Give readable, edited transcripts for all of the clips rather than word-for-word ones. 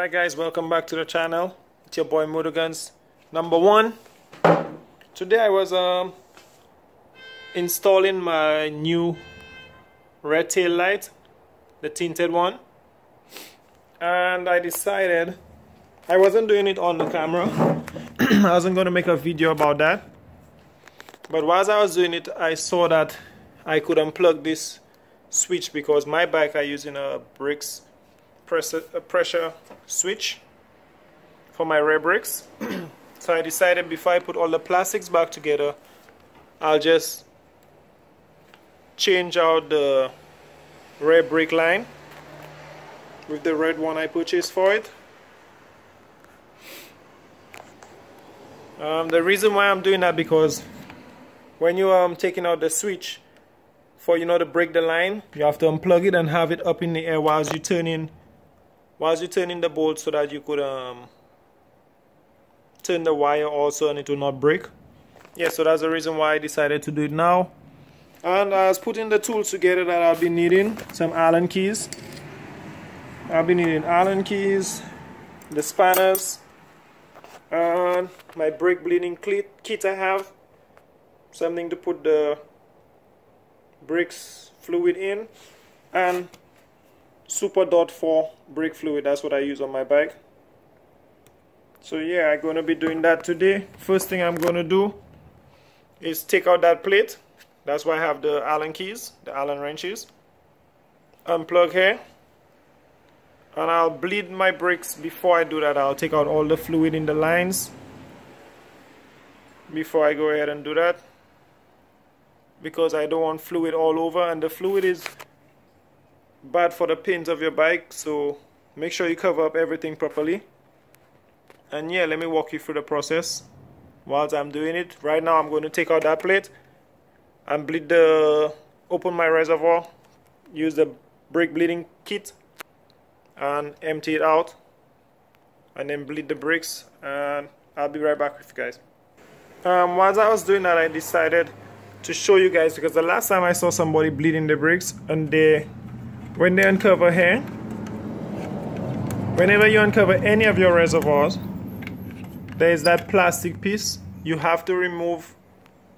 Alright guys, welcome back to the channel. It's your boy Motorguns #1. Today I was installing my new red tail light, the tinted one, and I decided I wasn't doing it on the camera. I wasn't going to make a video about that, but whilst I was doing it I saw that I could unplug this switch because my bike I using a Brix pressure switch for my rear brakes. So I decided before I put all the plastics back together, I'll just change out the rear brake line with the red one I purchased for it. The reason why I'm doing that because when you taking out the switch for to break the line, you have to unplug it and have it up in the air whilst you turn in the bolt so that you could turn the wire also and it will not break. Yeah, so that's the reason why I decided to do it now. And I was putting the tools together that I'll be needing. Some Allen keys. I'll be needing Allen keys, the spanners, and my brake bleeding kit I have. Something to put the brakes fluid in, and Super Dot 4 brake fluid. That's what I use on my bike. So yeah, I'm gonna be doing that today. First thing I'm gonna do is take out that plate. That's why I have the Allen keys, the Allen wrenches. Unplug here, and I'll bleed my brakes. Before I do that, I'll take out all the fluid in the lines before I go ahead and do that, because I don't want fluid all over, and the fluid is bad for the pins of your bike, so make sure you cover up everything properly. And yeah, let me walk you through the process whilst I'm doing it. Right now I'm going to take out that plate and open my reservoir, use the brake bleeding kit and empty it out, and then bleed the brakes, and I'll be right back with you guys. Whilst I was doing that, I decided to show you guys, because the last time I saw somebody bleeding the brakes, and when they uncover here, whenever you uncover any of your reservoirs, there is that plastic piece you have to remove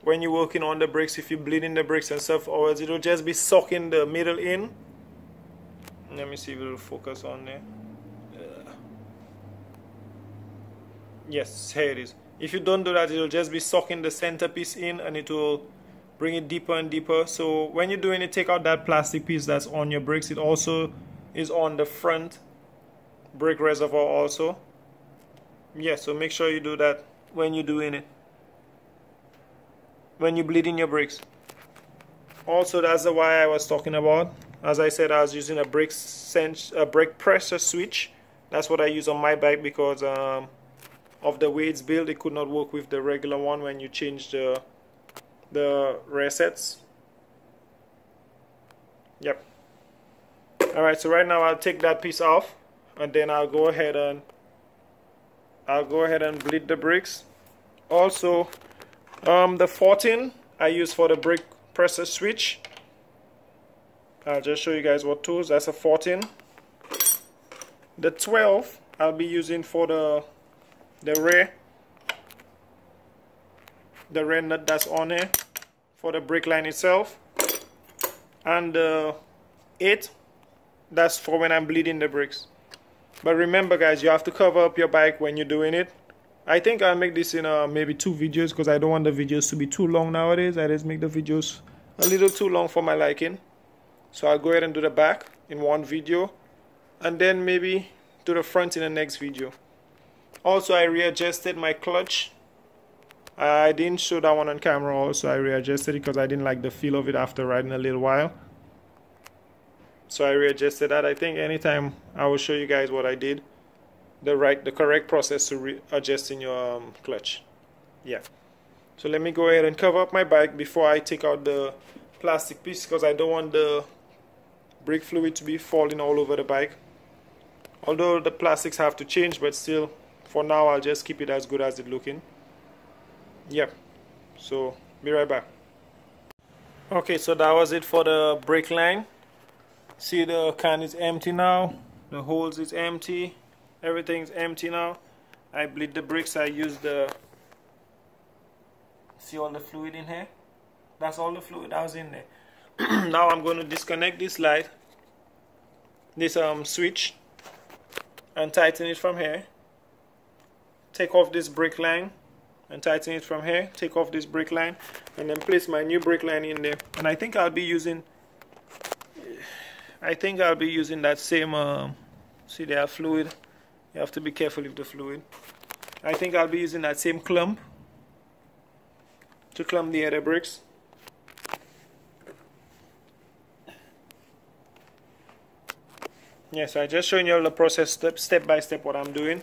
when you're working on the brakes if you're bleeding the brakes and stuff, or else it'll just be sucking the metal in. Let me see if it'll focus on there. Yes, here it is. If you don't do that, it'll just be sucking the centerpiece in and it will bring it deeper and deeper. So when you're doing it, take out that plastic piece that's on your brakes. It also is on the front brake reservoir also. Yeah, so make sure you do that when you're doing it, when you're bleeding your brakes. Also, that's the wire I was talking about. As I said, I was using a brake pressure switch. That's what I use on my bike because of the way it's built. It could not work with the regular one when you change the rear sets. Yep. Alright, so right now I'll take that piece off, and then I'll go ahead and bleed the brakes. Also, the 14 I use for the brake pressure switch. I'll just show you guys what tools. That's a 14. The 12 I'll be using for the rear nut that's on here for the brake line itself, and the 8, that's for when I'm bleeding the brakes. But remember guys, you have to cover up your bike when you're doing it. I think I'll make this in maybe 2 videos, because I don't want the videos to be too long nowadays. I just make the videos a little too long for my liking. So I'll go ahead and do the back in one video, and then maybe do the front in the next video. Also, I readjusted my clutch. I didn't show that one on camera. Also, I readjusted it because I didn't like the feel of it after riding a little while. So I readjusted that. I think anytime I will show you guys what I did, the correct process to readjusting your clutch. Yeah. So let me go ahead and cover up my bike before I take out the plastic piece, because I don't want the brake fluid to be falling all over the bike. Although the plastics have to change, but still, for now I'll just keep it as good as it's looking. Yep. So be right back. Okay, so that was it for the brake line. See, the can is empty now, the holes is empty, everything's empty now. I bleed the bricks. I use the, see all the fluid in here? That's all the fluid that was in there. Now I'm going to disconnect this light, this switch, and tighten it from here. Take off this brake line and tighten it from here. Take off this brake line and then place my new brake line in there. And I think I'll be using that same see, they have fluid. You have to be careful with the fluid. I think I'll be using that same clump to clump the other bricks. Yes, I just showing you all the process step by step what I'm doing.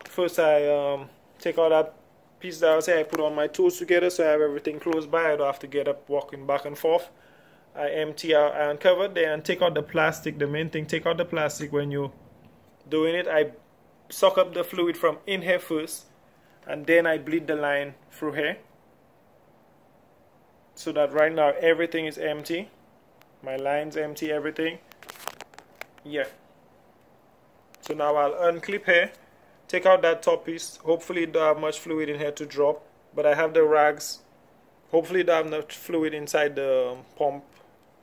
First I take out that piece that I say I put all my tools together so I have everything close by. I don't have to get up walking back and forth. I empty out and cover there and take out the plastic. The main thing, take out the plastic when you're doing it. I suck up the fluid from in here first and then I bleed the line through here so that right now everything is empty. My line's empty, everything. Yeah. So now I'll unclip here, take out that top piece. Hopefully it don't have much fluid in here to drop, but I have the rags. Hopefully it don't have enough fluid inside the pump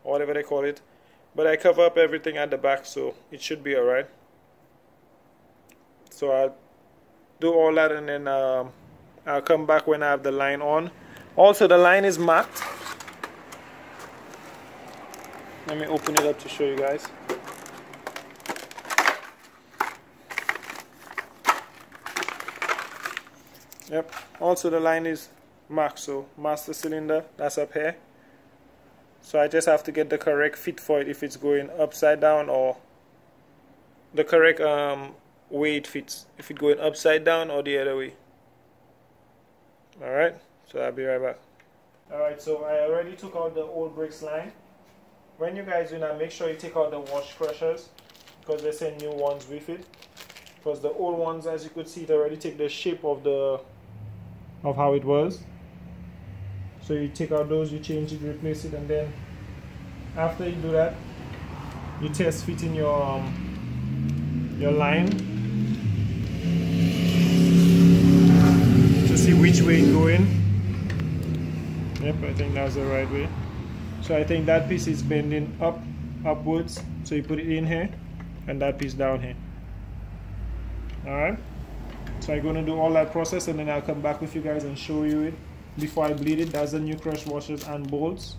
or whatever they call it. But I cover up everything at the back, so it should be alright. So I'll do all that and then I'll come back when I have the line on. Also the line is marked. Let me open it up to show you guys. Yep, also the line is marked, so master cylinder, that's up here. So I just have to get the correct fit for it, if it's going upside down or the correct way it fits, if it's going upside down or the other way. Alright, so I'll be right back. Alright, so I already took out the old bricks line. When you guys do that, make sure you take out the wash crushers because they send new ones with it. Because the old ones, as you could see, it already take the shape of how it was. So you take out those, you change it, replace it, and then after you do that, you test fitting your line to see which way it's going. Yep, I think that's the right way. So I think that piece is bending upwards, so you put it in here and that piece down here. Alright, so I'm going to do all that process and then I'll come back with you guys and show you it before I bleed it. That's the new crush washers and bolts.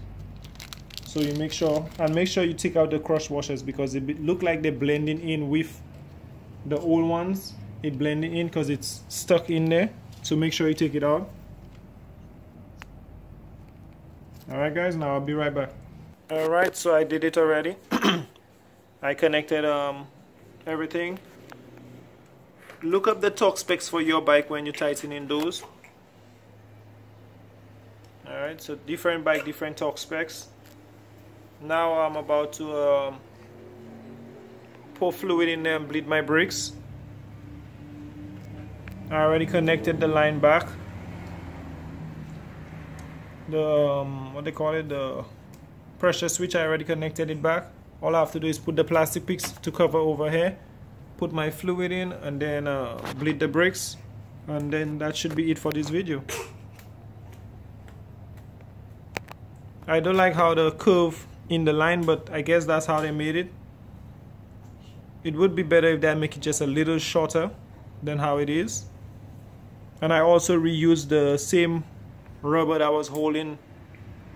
So you make sure you take out the crush washers because they look like they're blending in with the old ones. It blending in because it's stuck in there, so make sure you take it out. Alright guys, now I'll be right back. Alright, so I did it already. I connected everything. Look up the torque specs for your bike when you're tightening those. Alright, so different bike, different torque specs. Now I'm about to pour fluid in there and bleed my brakes. I already connected the line back. The what they call it, the pressure switch, I already connected it back. All I have to do is put the plastic piece to cover over here, put my fluid in, and then bleed the brakes, and then that should be it for this video. I don't like how the curve in the line, but I guess that's how they made it. It would be better if they make it just a little shorter than how it is. And I also reused the same rubber that was holding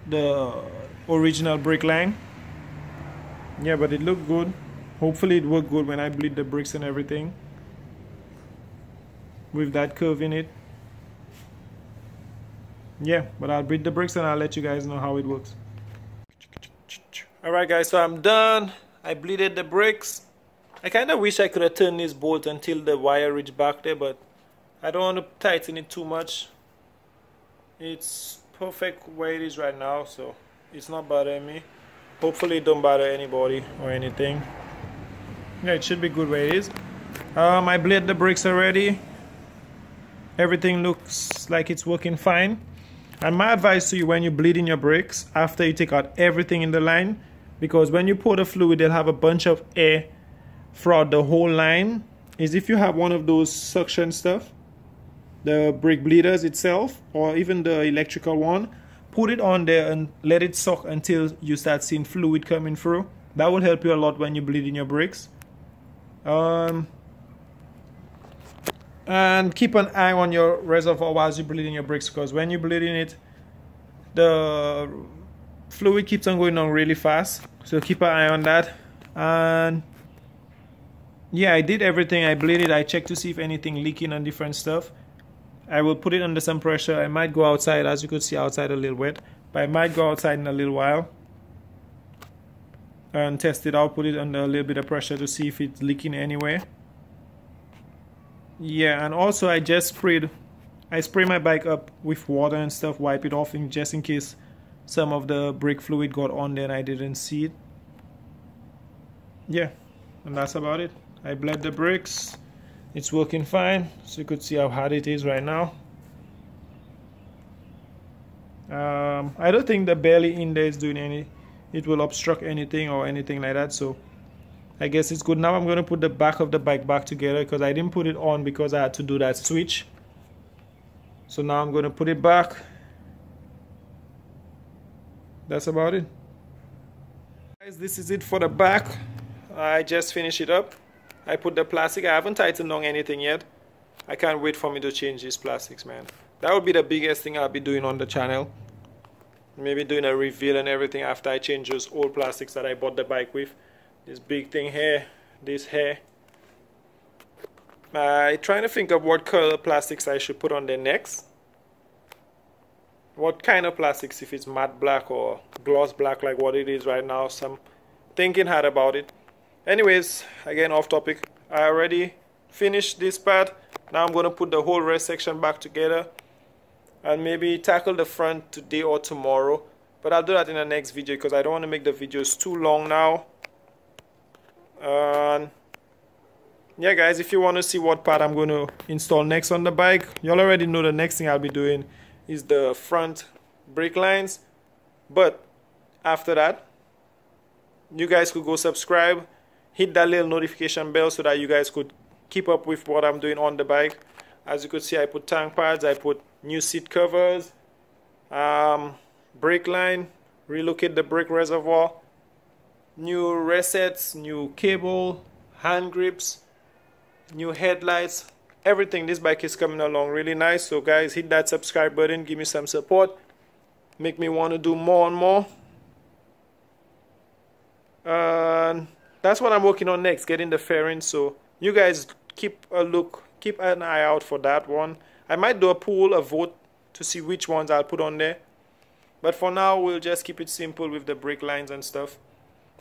the original brake line. Yeah, but it looked good. Hopefully it worked good when I bleed the bricks and everything with that curve in it. Yeah, but I'll bleed the bricks and I'll let you guys know how it works. Alright guys, so I'm done. I bleeded the bricks. I kind of wish I could have turned this bolt until the wire reached back there, but I don't want to tighten it too much. It's perfect where it is right now, so it's not bothering me. Hopefully it don't bother anybody or anything. Yeah, it should be good where it is. I bled the brakes already. Everything looks like it's working fine. And my advice to you when you're bleeding your brakes, after you take out everything in the line, because when you pour the fluid, they'll have a bunch of air throughout the whole line is if you have one of those suction stuff, the brake bleeders itself, or even the electrical one, put it on there and let it suck until you start seeing fluid coming through. That will help you a lot when you bleed in your brakes. And keep an eye on your reservoir while you bleed in your brakes, because when you bleed in it, the fluid keeps on going on really fast. So keep an eye on that. And yeah, I did everything. I bleeded. I checked to see if anything leaking and different stuff. I will put it under some pressure. I might go outside. As you could see, outside a little wet, but I might go outside in a little while and test it out. Put it under a little bit of pressure to see if it's leaking anywhere. Yeah, and also I spray my bike up with water and stuff, wipe it off just in case some of the brake fluid got on there and I didn't see it. Yeah, and that's about it. I bled the brakes. It's working fine, so you could see how hard it is right now. I don't think the belly in there is doing it will obstruct anything or anything like that, so I guess it's good. Now I'm going to put the back of the bike back together because I didn't put it on because I had to do that switch. So now I'm going to put it back. That's about it. Guys, this is it for the back. I just finished it up. I put the plastic. I haven't tightened on anything yet. I can't wait for me to change these plastics, man. That would be the biggest thing I'll be doing on the channel. Maybe doing a reveal and everything after I change those old plastics that I bought the bike with. This big thing here, this here. I'm trying to think of what color plastics I should put on there next. What kind of plastics, if it's matte black or gloss black like what it is right now. Some thinking hard about it. Anyways, again off topic. I already finished this part. Now I'm going to put the whole rest section back together and maybe tackle the front today or tomorrow. But I'll do that in the next video because I don't want to make the videos too long now. Yeah guys, if you want to see what part I'm going to install next on the bike, you already know the next thing I'll be doing is the front brake lines. But after that, you guys could go subscribe, hit that little notification bell so that you guys could keep up with what I'm doing on the bike. As you could see, I put tank pads, I put new seat covers, brake line, relocate the brake reservoir, new resets, new cable, hand grips, new headlights, everything. This bike is coming along really nice. So guys, hit that subscribe button, give me some support, make me want to do more and more. That's what I'm working on next, getting the fairings. So you guys keep an eye out for that one. I might do a poll, a vote to see which ones I'll put on there. But for now, we'll just keep it simple with the brake lines and stuff.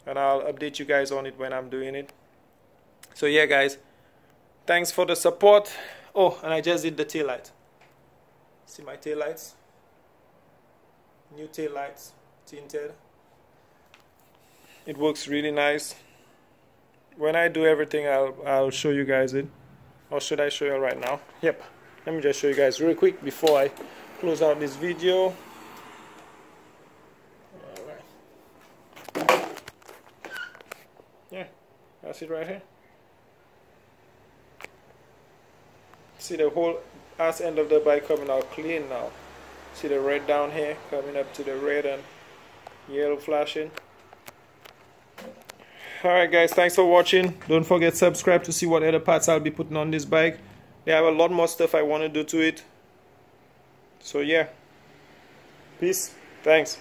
And I'll update you guys on it when I'm doing it. So yeah guys, thanks for the support. Oh, and I just did the tail light. See my tail lights? New tail lights, tinted. It works really nice. When I do everything, I'll show you guys it. Or should I show you right now? Yep. Let me just show you guys real quick before I close out this video. Alright. Yeah, that's it right here. See the whole ass end of the bike coming out clean now. See the red down here coming up to the red and yellow flashing. Alright guys, thanks for watching. Don't forget to subscribe to see what other parts I'll be putting on this bike. They have a lot more stuff I want to do to it. So yeah. Peace. Thanks.